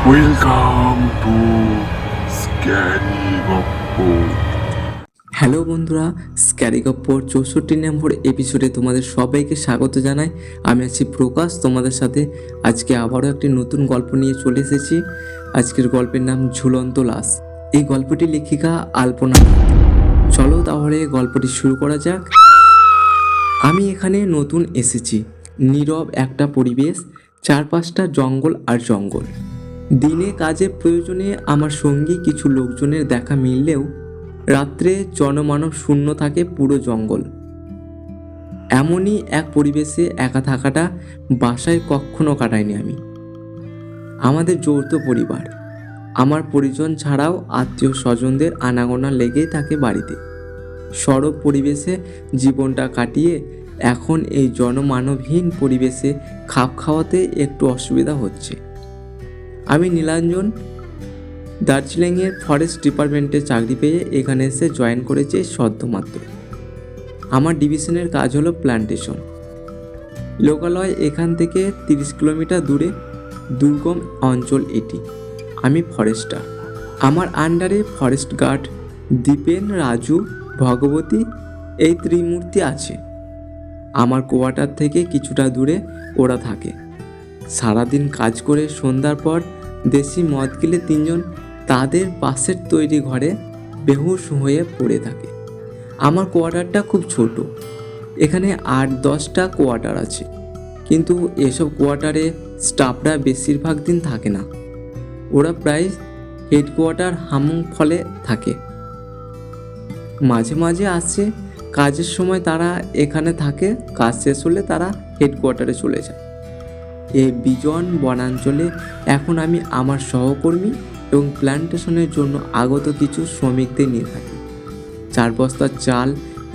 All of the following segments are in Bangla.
ওয়েলকাম টু স্ক্যারি গপ্প। হ্যালো বন্ধুরা, স্ক্যারি গপ্পর 64 নম্বর এপিসোডে তোমাদের সবাইকে স্বাগত জানাই। আমি আছি প্রকাশ তোমাদের সাথে। আজকে আবারও একটি নতুন গল্প নিয়ে চলে এসেছি। আজকের গল্পের নাম ঝুলন্ত লাশ। এই গল্পটি লেখিকা আলপনা। চলো তাহলে গল্পটি শুরু করা যাক। আমি এখানে নতুন এসেছি। নীরব একটা পরিবেশ, চারপাশটা জঙ্গল আর জঙ্গল। দিনে কাজে প্রয়োজনে আমার সঙ্গী কিছু লোকজনের দেখা মিললেও রাত্রে জনমানব শূন্য থাকে পুরো জঙ্গল। এমনই এক পরিবেশে একা থাকাটা বাসায় কখনো কাটাইনি আমি। আমাদের যৌথ পরিবার, আমার পরিজন ছাড়াও আত্মীয় স্বজনদের আনাগোনা লেগেই থাকে বাড়িতে। সরব পরিবেশে জীবনটা কাটিয়ে এখন এই জনমানবহীন পরিবেশে খাপ খাওয়াতে একটু অসুবিধা হচ্ছে। আমি নীলাঞ্জন, দার্জিলিংয়ের ফরেস্ট ডিপার্টমেন্টে চাকরি পেয়ে এখানে এসে জয়েন করেছি সদ্যমাত্র। আমার ডিভিশনের কাজ হলো প্ল্যান্টেশন। লোকালয় এখান থেকে 30 কিলোমিটার দূরে, দুর্গম অঞ্চল এটি। আমি ফরেস্টার। আমার আন্ডারে ফরেস্ট গার্ড দীপেন, রাজু, ভগবতী এই ত্রিমূর্তি আছে। আমার কোয়ার্টার থেকে কিছুটা দূরে ওরা থাকে। সারাদিন কাজ করে সন্ধ্যার পর দেশি মদ গেলে তিনজন তাদের পাশের তৈরি ঘরে বেহুশ হয়ে পড়ে থাকে। আমার কোয়ার্টারটা খুব ছোট। এখানে 8-10টা কোয়ার্টার আছে, কিন্তু এসব কোয়ার্টারে স্টাফরা বেশিরভাগ দিন থাকে না। ওরা প্রায় হেডকোয়ার্টার হামুং ফলে থাকে। মাঝে মাঝে আসে, কাজের সময় তারা এখানে থাকে, কাজ শেষ হলে তারা হেডকোয়ার্টারে চলে যায়। এই বিজন বনাঞ্চলে এখন আমি আমার সহকর্মী এবং প্ল্যান্টেশনের জন্য আগত কিছু শ্রমিকদের নিয়ে থাকি। 4 বস্তা চাল,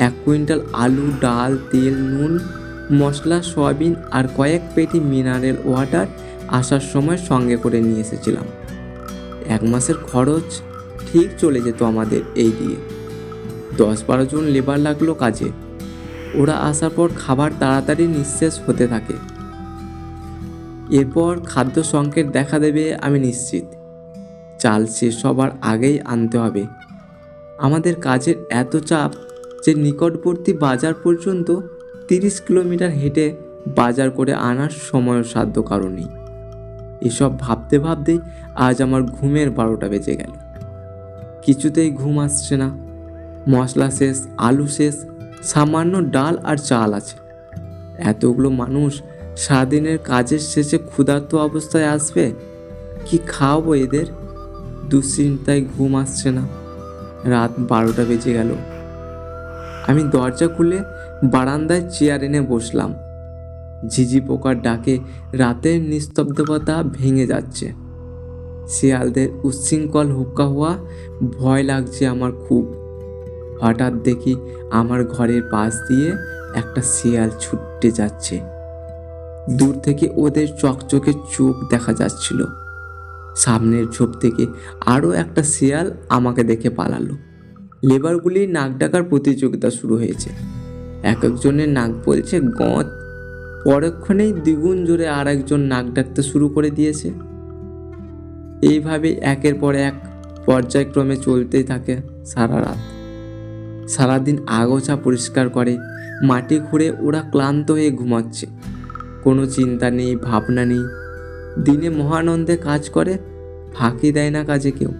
1 কুইন্টাল আলু, ডাল, তেল, নুন, মশলা, সয়াবিন আর কয়েক পেটি মিনারেল ওয়াটার আসার সময় সঙ্গে করে নিয়ে এসেছিলাম। 1 মাসের খরচ ঠিক চলে যেত আমাদের এই দিয়ে। 10-12 জন লেবার লাগলো কাজে। ওরা আসার পর খাবার তাড়াতাড়ি নিঃশেষ হতে থাকে। এরপর খাদ্য সংকট দেখা দেবে আমি নিশ্চিত। চাল শেষ হবার আগেই আনতে হবে। আমাদের কাজের এত চাপ যে নিকটবর্তী বাজার পর্যন্ত 30 কিলোমিটার হেঁটে বাজার করে আনার সময় সাধ্য কারো নেই। এসব ভাবতে ভাবতেই আজ আমার ঘুমের 12টা বেজে গেল। কিছুতেই ঘুম আসছে না। মশলা শেষ, আলু শেষ, সামান্য ডাল আর চাল আছে। এতগুলো মানুষ সারাদিনের কাজের শেষে ক্ষুধার্ত অবস্থায় আসবে, কি খাওয়াবো এদের? দুশ্চিন্তায় ঘুম আসছে না। রাত 12টা বেজে গেল। আমি দরজা খুলে বারান্দায় চেয়ার এনে বসলাম। ঝিঝি পোকার ডাকে রাতের নিস্তব্ধতা ভেঙে যাচ্ছে। শিয়ালদের উচ্ছৃঙ্খল হুক্কা হওয়া ভয় লাগছে আমার খুব। হঠাৎ দেখি আমার ঘরের পাশ দিয়ে একটা শিয়াল ছুটে যাচ্ছে। দূর থেকে ওদের চকচকে চোখ দেখা যাচ্ছিল। সামনের ঝোপ থেকে আরও একটা শিয়াল আমাকে দেখে পালালো। লেবারগুলি নাক ডাকার প্রতিযোগিতা শুরু হয়েছে। এক একজনের নাক বলছে গঁত। পরক্ষণেই দ্বিগুণ জোরে আর একজন নাক ডাকতে শুরু করে দিয়েছে। এইভাবে একের পর এক পর্যায়ক্রমে চলতেই থাকে সারা রাত। সারাদিন আগাছা পরিষ্কার করে, মাটি খুঁড়ে ওরা ক্লান্ত হয়ে ঘুমাচ্ছে। কোনো চিন্তা নেই, ভাবনা নেই। দিনে মহানন্দে কাজ করে, ফাঁকি দেয় না কাজে কেউ।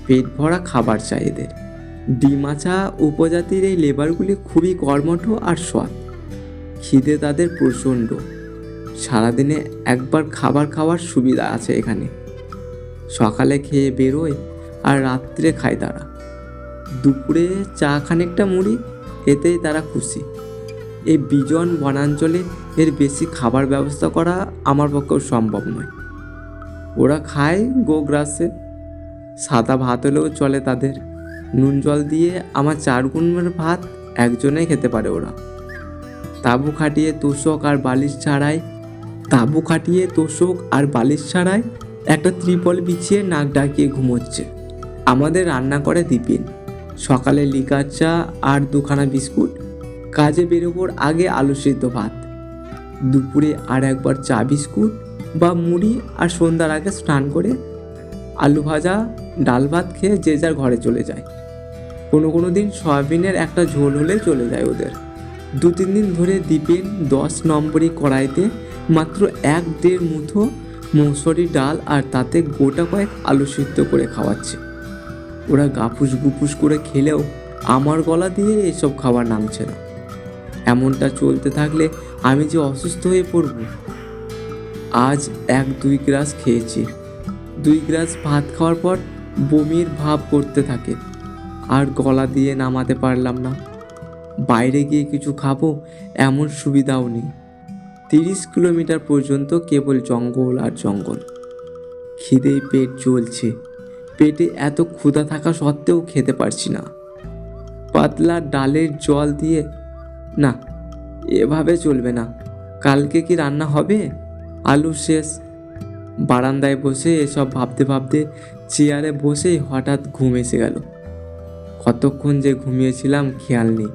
পেট ভরা খাবার চাই এদের। ডিমাচা উপজাতির এই লেবারগুলি খুবই কর্মঠ আর সৎ। খিদে তাদের প্রচণ্ড। সারাদিনে একবার খাবার খাওয়ার সুবিধা আছে এখানে। সকালে খেয়ে বেরোয় আর রাত্রে খায় তারা। দুপুরে চা খানিকটা মুড়ি, এতেই তারা খুশি। এই বিজন বনাঞ্চলে এর বেশি খাবার ব্যবস্থা করা আমার পক্ষেও সম্ভব নয়। ওরা খায় গোগ্রাসে। সাদা ভাত হলেও চলে তাদের। নুন জল দিয়ে আমার 4 গুণের ভাত একজনেই খেতে পারে ওরা। তাঁবু খাটিয়ে তোষক আর বালিশ ছাড়াই একটা ত্রিপল বিছিয়ে নাক ডাকিয়ে ঘুমোচ্ছে। আমাদের রান্না করে দীপিন। সকালে লিকার চা আর 2খানা বিস্কুট। কাজে বেরোবার আগে আলু সিদ্ধ ভাত। দুপুরে আর একবার চা বিস্কুট। বা মুড়ি, আর সন্ধ্যার আগে স্নান করে আলু ভাজা ডাল ভাত খেয়ে যে যার ঘরে চলে যায়। কোনো দিন সয়াবিনের একটা ঝোল হলে চলে যায় ওদের। 2-3 দিন ধরে দীপেন 10 নম্বরই কড়াইতে মাত্র 1-1.5 মুঠো মৌসুরি ডাল আর তাতে গোটা কয়েক আলু সিদ্ধ করে খাওয়াচ্ছে। ওরা গাপুস গুপুস করে খেলেও আমার গলা দিয়ে এসব খাবার নামছে না। এমনটা চলতে থাকলে আমি যে অসুস্থ হয়ে পড়ব। আজ 1-2 গ্লাস খেয়েছি। 2 গ্লাস ভাত খাওয়ার পর বমির ভাব করতে থাকে, আর গলা দিয়ে নামাতে পারলাম না। বাইরে গিয়ে কিছু খাবো এমন সুবিধাও নেই। 30 কিলোমিটার পর্যন্ত কেবল জঙ্গল আর জঙ্গল। খিদেই পেট জ্বলছে। পেটে এত ক্ষুধা থাকা সত্ত্বেও খেতে পারছি না। পাতলা ডালের জল দিয়ে না, এভাবে চলবে না। কালকে কি রান্না হবে? আলু শেষ। বারান্দায় বসে এসব ভাবতে ভাবতে চেয়ারে বসেই হঠাৎ ঘুম এসে গেল। কতক্ষণ যে ঘুমিয়েছিলাম খেয়াল নেই।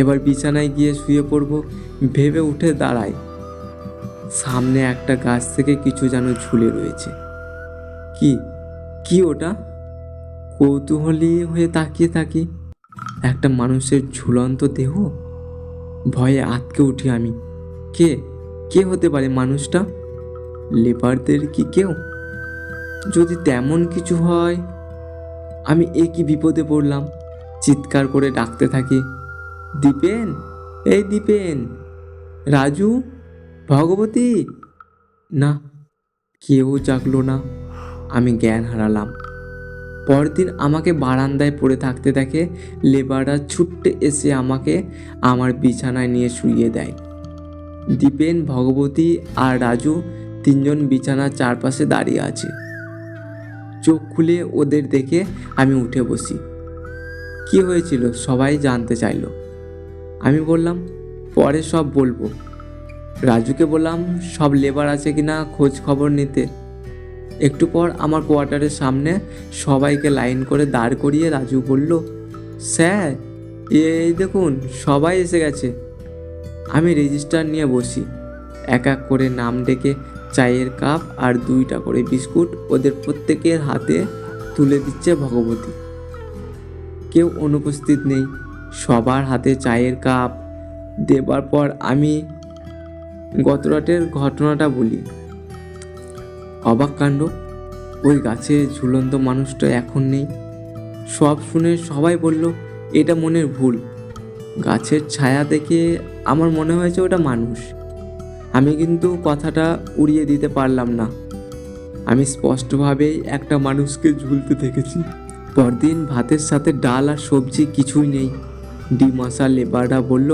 এবার বিছানায় গিয়ে শুয়ে পড়ব ভেবে উঠে দাঁড়াই। সামনে একটা গাছ থেকে কিছু যেন ঝুলে রয়েছে। কি কি ওটা? কৌতূহলী হয়ে তাকিয়ে থাকি। একটা মানুষের ঝুলন্ত দেহ। ভয়ে আঁতকে উঠি আমি। কে কে হতে পারে মানুষটা? লেপারদের কি কেউ? যদি তেমন কিছু হয়, আমি কি বিপদে পড়লাম। চিৎকার করে ডাকতে থাকি, দীপেন, এই দীপেন, রাজু, ভগবতী। না, কেউ জাগলো না। আমি জ্ঞান হারালাম। পরদিন আমাকে বারান্দায় পড়ে থাকতে দেখে লেবাররা ছুট্টে এসে আমাকে আমার বিছানায় নিয়ে শুইয়ে দেয়। দীপেন, ভগবতী আর রাজু 3 জন বিছানার চারপাশে দাঁড়িয়ে আছে। চোখ খুলে ওদের দেখে আমি উঠে বসি। কি হয়েছিল সবাই জানতে চাইলো। আমি বললাম পরে সব বলবো। রাজুকে বললাম সব লেবার আছে কিনা খোঁজ খবর নিতে। একটু পর আমার কোয়ার্টারের সামনে সবাইকে লাইন করে দাঁড় করিয়ে রাজু বলল, স্যার, এই দেখুন সবাই এসে গেছে। আমি রেজিস্টার নিয়ে বসি। এক এক করে নাম ডেকে চায়ের কাপ আর 2টা করে বিস্কুট ওদের প্রত্যেকের হাতে তুলে দিচ্ছে ভগবতী। কেউ অনুপস্থিত নেই। সবার হাতে চায়ের কাপ দেবার পর আমি গত রাতের ঘটনাটা বলি। অবাক কাণ্ড, ওই গাছে ঝুলন্ত মানুষটা এখন নেই। সব শুনে সবাই বলল এটা মনের ভুল। গাছের ছায়া দেখে আমার মনে হয়েছে ওটা মানুষ। আমি কিন্তু কথাটা উড়িয়ে দিতে পারলাম না। আমি স্পষ্টভাবেই একটা মানুষকে ঝুলতে দেখেছি। পরদিন ভাতের সাথে ডাল আর সবজি কিছুই নেই। ডিমাসা লেবাররা বলল,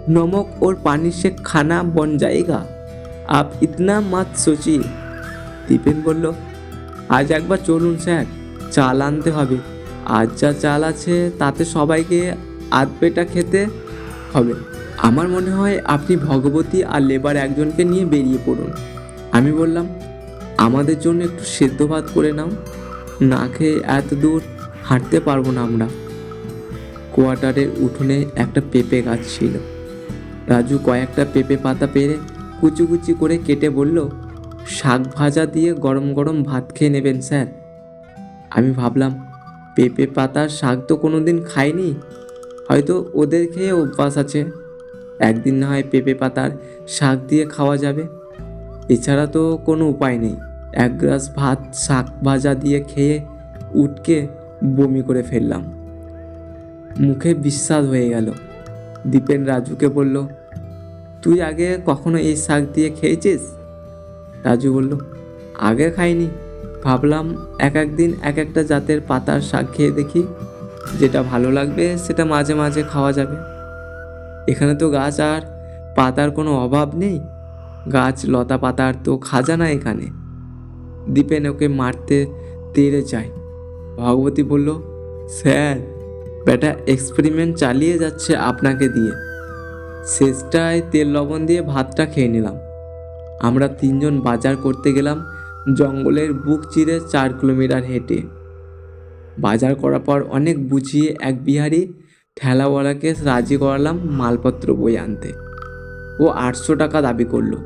नमक और पानी से खाना बन जाएगा, आप इतना मत सोचिए। দীপেন বলল, আজ একবার চলুন স্যার, চাল আনতে হবে। আজ যা চাল আছে তাতে সবাইকে আধ পেটা খেতে হবে। আমার মনে হয় আপনি ভগবতী আর লেবার একজনকে নিয়ে বেরিয়ে পড়ুন। আমি বললাম, আমাদের জন্য একটু সেদ্ধ ভাত করে নাও। না খেয়ে এত দূর হাঁটতে পারবো না আমরা। কোয়ার্টারের উঠোনে একটা পেঁপে গাছ ছিল। রাজু কয়েকটা পেঁপে পাতা পেরে কুচি কুচি করে কেটে বলল, শাক ভাজা দিয়ে গরম গরম ভাত খেয়ে নেবেন স্যার। আমি ভাবলাম, পেঁপে পাতার শাক তো কোনোদিন খাইনি, হয়তো ওদের খেয়ে অভ্যাস আছে। একদিন না হয় পেঁপে পাতার শাক দিয়ে খাওয়া যাবে। এছাড়া তো কোনো উপায় নেই। 1 গ্লাস ভাত শাক ভাজা দিয়ে খেয়ে উঠকে বমি করে ফেললাম। মুখে বিস্বাদ হয়ে গেল। দীপেন রাজুকে বলল, তুই আগে কখনো এই শাক দিয়ে খেয়েছিস? রাজু বলল, আগে খাইনি। ভাবলাম এক একদিন এক একটা জাতের পাতার শাক খেয়ে দেখি, যেটা ভালো লাগবে সেটা মাঝে মাঝে খাওয়া যাবে। এখানে তো গাছ আর পাতার কোনো অভাব নেই। গাছ লতা পাতার তো খাজানা এখানে। দীপেন ওকে মারতে তেড়ে যায়। ভগবতী বলল, স্যার, বেটা এক্সপেরিমেন্ট চালিয়ে যাচ্ছে আপনাকে দিয়ে। শেষটায় তেল লবণ দিয়ে ভাতটা খেয়ে নিলাম। আমরা 3 জন বাজার করতে গেলাম জঙ্গলের বুক চিরে 4 কিলোমিটার হেঁটে। বাজার করার পর অনেক বুঝিয়ে এক বিহারি ঠেলাওয়ালাকে রাজি করালাম মালপত্র বই আনতে। ও 800 টাকা দাবি করলো।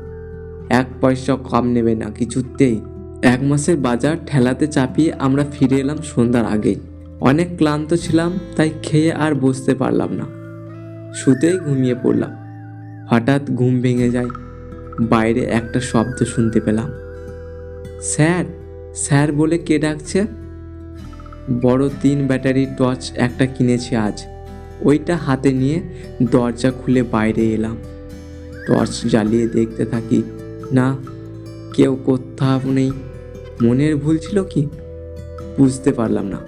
1 পয়সা কম নেবে না কিছুতেই। 1 মাসের বাজার ঠেলাতে চাপিয়ে আমরা ফিরে এলাম সন্ধ্যার আগেই। অনেক ক্লান্ত ছিলাম, তাই খেয়ে আর বসতে পারলাম না, শুতেই ঘুমিয়ে পড়লাম। হঠাৎ ঘুম ভেঙে যায়, বাইরে একটা শব্দ শুনতে পেলাম। স্যার, স্যার বলে কে ডাকছে? বড় 3 ব্যাটারির টর্চ একটা কিনেছি আজ, ওইটা হাতে নিয়ে দরজা খুলে বাইরে এলাম। টর্চ জ্বালিয়ে দেখতে থাকি, না, কেউ কোথাও নেই। মনের ভুল ছিল কি বুঝতে পারলাম না।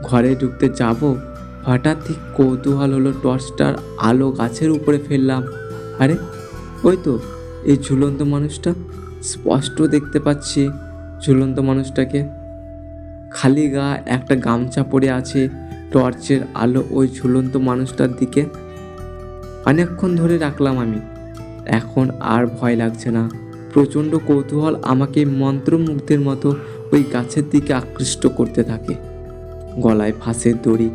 ঘরে ঢুকতে যাব, হঠাৎই কৌতূহল হলো, টর্চটার আলো গাছের উপরে ফেললাম। আরে ওই তো এই ঝুলন্ত মানুষটা, স্পষ্ট দেখতে পাচ্ছি ঝুলন্ত মানুষটাকে। খালি গা, একটা গামছা পরে আছে। টর্চের আলো ওই ঝুলন্ত মানুষটার দিকে। অনেকক্ষণ ধরে রাখলাম আমি, এখন আর ভয় লাগছে না। প্রচণ্ড কৌতূহল আমাকে মন্ত্রমুগ্ধের মতো ওই গাছের দিকে আকৃষ্ট করতে থাকে। গলায় ফাঁসের দড়ি,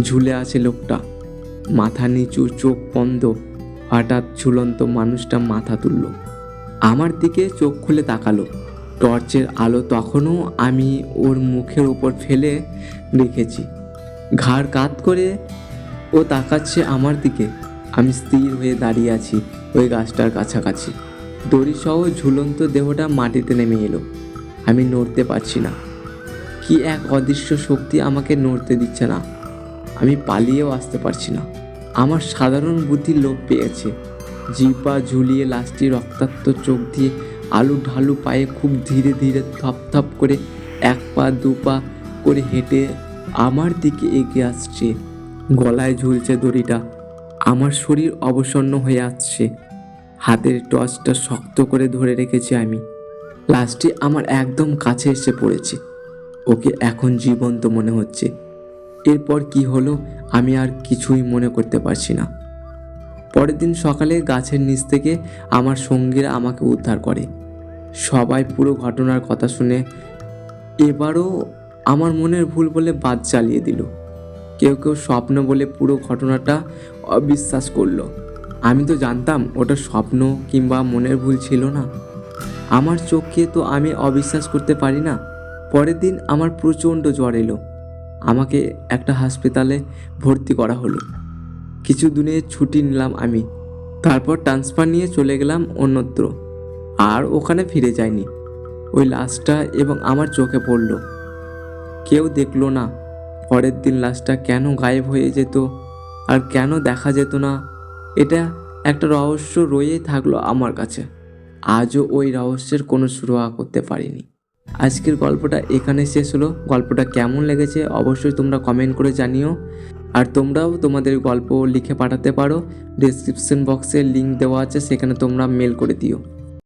ঝুলে আছে লোকটা, মাথা নিচু, চোখ বন্ধ। হঠাৎ ঝুলন্ত মানুষটা মাথা তুলল, আমার দিকে চোখ খুলে তাকালো। টর্চের আলো তখনও আমি ওর মুখের ওপর ফেলে রেখেছি। ঘাড় কাত করে ও তাকাচ্ছে আমার দিকে। আমি স্থির হয়ে দাঁড়িয়ে আছি ওই গাছটার কাছাকাছি। দড়িসহ ঝুলন্ত দেহটা মাটিতে নেমে এলো। আমি নড়তে পারছি না। কি এক অদৃশ্য শক্তি আমাকে নড়তে দিচ্ছে না। আমি পালিয়েও আসতে পারছি না। আমার সাধারণ বুদ্ধি লোপ পেয়েছে। জিহ্বা ঝুলিয়ে লাশটি রক্তাক্ত চোখ দিয়ে আলু ঢালু পায়ে খুব ধীরে ধীরে থপ থপ করে 1 পা 2 পা করে হেঁটে আমার দিকে এগিয়ে আসছে। গলায় ঝুলছে দড়িটা, আমার শরীর অবসন্ন হয়ে আসছে। হাতের টর্চটা শক্ত করে ধরে রেখেছি আমি। লাশটি আমার একদম কাছে এসে পড়েছে। ওকে এখন জীবন্ত মনে হচ্ছে। এরপর কি হলো আমি আর কিছুই মনে করতে পারছি না। পরের দিন সকালে গাছের নিচ থেকে আমার সঙ্গীরা আমাকে উদ্ধার করে। সবাই পুরো ঘটনার কথা শুনে এবারও আমার মনের ভুল বলে বাদ চালিয়ে দিল। কেউ কেউ স্বপ্ন বলে পুরো ঘটনাটা অবিশ্বাস করলো। আমি তো জানতাম ওটা স্বপ্ন কিংবা মনের ভুল ছিল না। আমার চোখকে তো আমি অবিশ্বাস করতে পারি না। পরের দিন আমার প্রচণ্ড জ্বর এলো। আমাকে একটা হাসপাতালে ভর্তি করা হলো। কিছু দিনের ছুটি নিলাম আমি। তারপর ট্রান্সফার নিয়ে চলে গেলাম অন্যত্র। আর ওখানে ফিরে যাইনি। ওই লাশটা এবং আমার চোখে পড়ল। কেউ দেখলো না। পরের দিন লাশটা কেন গায়েব হয়ে যেত আর কেন দেখা যেত না, এটা একটা রহস্য রয়েই থাকলো আমার কাছে। আজও ওই রহস্যের কোনো সুরাহা করতে পারিনি। আজকের গল্পটা এখানে শেষ হলো। গল্পটা কেমন লেগেছে অবশ্যই তোমরা কমেন্ট করে জানিও। আর তোমরাও তোমাদের গল্প লিখে পাঠাতে পারো। ডেসক্রিপশন বক্সে লিঙ্ক দেওয়া আছে, সেখানে তোমরা মেল করে দিও।